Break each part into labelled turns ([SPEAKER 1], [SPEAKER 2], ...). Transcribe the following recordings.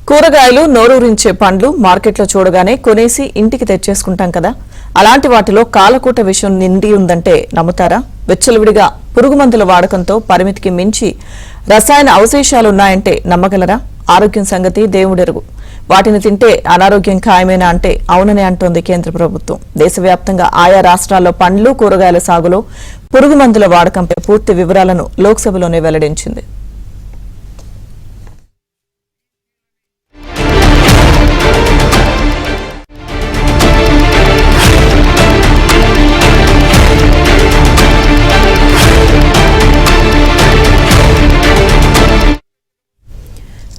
[SPEAKER 1] కూరగాయలు నోరూరించే పండ్లు మార్కెట్లో చూడగానే కొనేసి ఇంటికి తెచ్చేసుకుంటాం కదా, అలాంటి వాటిలో కాలకూట విషం నిండి ఉందంటే నమ్ముతారా? విచ్చలవిడిగా పురుగుమందుల వాడకంతో పరిమితికి మించి రసాయన అవశేషాలున్నాయంటే నమ్మగలరా? ఆరోగ్యం సంగతి దేవుడెరుగు. వాటిని తింటే అనారోగ్యం ఖాయమేనా అంటే అవుననే అంటోంది కేంద్ర ప్రభుత్వం. దేశవ్యాప్తంగా ఆయా రాష్ట్రాల్లో పండ్లు కూరగాయల సాగులో పురుగుమందుల వాడకంపై పూర్తి వివరాలను లోక్సభలోనే వెల్లడించింది.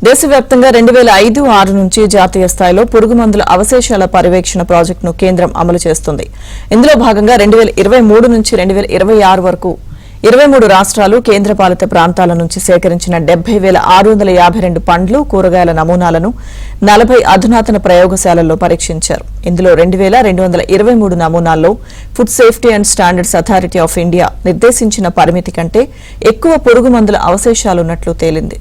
[SPEAKER 1] దేశవ్యాప్తంగా 2005-6 నుంచి జాతీయ స్థాయిలో పురుగుమందుల అవశేషాల పర్యవేక్షణ ప్రాజెక్టును కేంద్రం అమలు చేస్తుంది. ఇందులో భాగంగా 2023 నుంచి 2026 వరకు 23 రాష్ట్రాలు కేంద్రపాలిత ప్రాంతాల నుంచి సేకరించిన 70,652 పండ్లు కూరగాయల నమూనాలను 40 అధునాతన ప్రయోగశాలల్లో పరీక్షించారు. ఇందులో 2,223 నమూనాల్లో food safety and standards authority of India నిర్దేశించిన పరిమితి కంటే ఎక్కువ పురుగుమందుల అవశేషాలున్నట్లు తేలింది.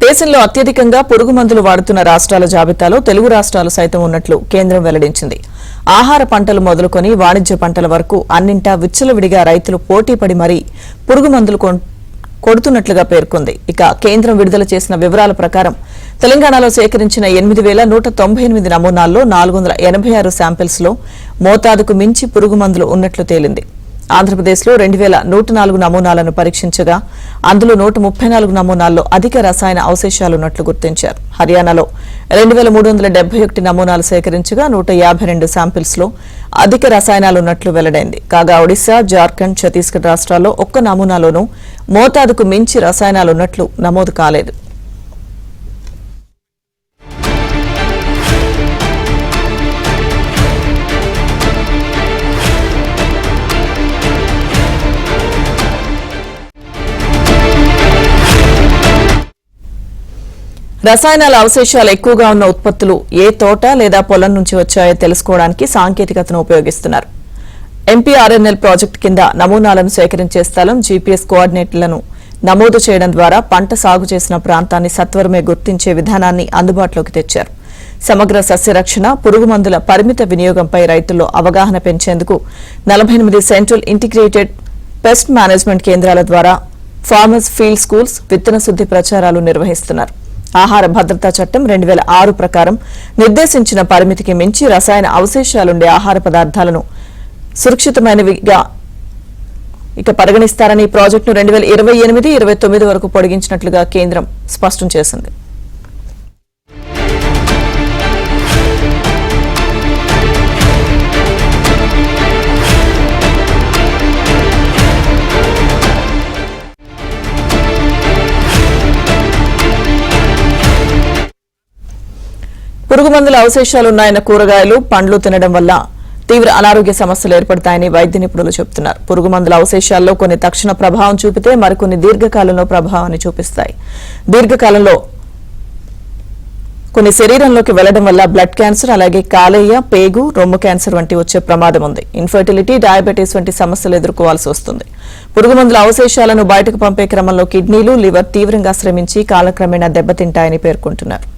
[SPEAKER 1] దేశంలో అత్యధికంగా పురుగుమందులు వాడుతున్న రాష్ట్రాల జాబితాలో తెలుగు రాష్ట్రాలు సైతం ఉన్నట్లు కేంద్రం వెల్లడించింది. ఆహార పంటలు మొదలుకొని వాణిజ్య పంటల వరకు అన్నింటా విచ్చలవిడిగా రైతులు పోటీపడి మరీ పురుగుమందులు కొడుతున్నట్లుగా పేర్కొంది. ఇక కేంద్రం విడుదల చేసిన వివరాల ప్రకారం తెలంగాణలో సేకరించిన 8,198 నమూనాల్లో 486 శాంపిల్స్ లో మోతాదుకు మించి పురుగుమందులు ఉన్నట్లు తేలింది. ఆంధ్రప్రదేశ్లో 2,104 నమూనాలను పరీక్షించగా అందులో 134 నమూనాల్లో అధిక రసాయన అవశేషాలున్నట్లు గుర్తించారు. హర్యానాలో 2,371 నమూనాలు సేకరించగా 152 శాంపిల్స్ లో అధిక రసాయనాలున్నట్లు వెల్లడైంది. కాగా ఒడిశా, జార్ఖండ్, ఛత్తీస్గఢ్ రాష్ట్రాల్లో ఒక్క నమూనాలోనూ మోతాదుకు మించి రసాయనాలున్నట్లు నమోదు కాలేదు. రసాయనాల అవశేషాలు ఎక్కువగా ఉన్న ఉత్పత్తులు ఏ తోట లేదా పొలం నుంచి వచ్చాయో తెలుసుకోవడానికి సాంకేతికతను ఉపయోగిస్తున్నారు. ఎంపీఆర్ఎన్ఎల్ ప్రాజెక్టు కింద నమూనాలను సేకరించే స్థలం, జీపీఎస్ కోఆర్డినేట్లను నమోదు చేయడం ద్వారా పంట సాగు చేసిన ప్రాంతాన్ని సత్వరమే గుర్తించే విధానాన్ని అందుబాటులోకి తెచ్చారు. సమగ్ర సస్యరక్షణ, పురుగుమందుల పరిమిత వినియోగంపై రైతుల్లో అవగాహన పెంచేందుకు 48 సెంట్రల్ ఇంటిగ్రేటెడ్ పెస్ట్ మేనేజ్మెంట్ కేంద్రాల ద్వారా ఫార్మర్స్ ఫీల్డ్ స్కూల్స్ విత్తన శుద్ధి ప్రచారాలు నిర్వహిస్తున్నారు. ఆహార భద్రతా చట్టం 2006 ప్రకారం నిర్దేశించిన పరిమితికి మించి రసాయన అవశేషాలుండే ఆహార పదార్థాలను సురక్షితమైనవిగా పరిగణిస్తారని ప్రాజెక్టును 2028-29 వరకు పొడిగించినట్లుగా కేంద్రం స్పష్టం చేసింది. పురుగుమందుల అవశేషాలున్నాయన్న కూరగాయలు, పండ్లు తినడం వల్ల తీవ్ర అనారోగ్య సమస్యలు ఏర్పడతాయని వైద్య నిపుణులు చెబుతున్నారు. పురుగుమందుల అవశేషాల్లో కొన్ని తక్షణ ప్రభావం చూపితే మరికొన్ని దీర్ఘకాలంలో ప్రభావాన్ని చూపిస్తాయి. దీర్ఘకాలంలో కొన్ని శరీరంలోకి వెళ్లడం వల్ల బ్లడ్ క్యాన్సర్, అలాగే కాలేయ, పేగు, రొమ్ము క్యాన్సర్ వంటి వచ్చే ప్రమాదం ఉంది. ఇన్ఫర్టిలిటీ, డయాబెటీస్ వంటి సమస్యలు ఎదుర్కోవాల్సి వస్తుంది. పురుగుమందుల అవశేషాలను బయటకు పంపే క్రమంలో కిడ్నీలు, లివర్ తీవ్రంగా శ్రమించి కాలక్రమేణా దెబ్బతింటాయని పేర్కొంటున్నారు.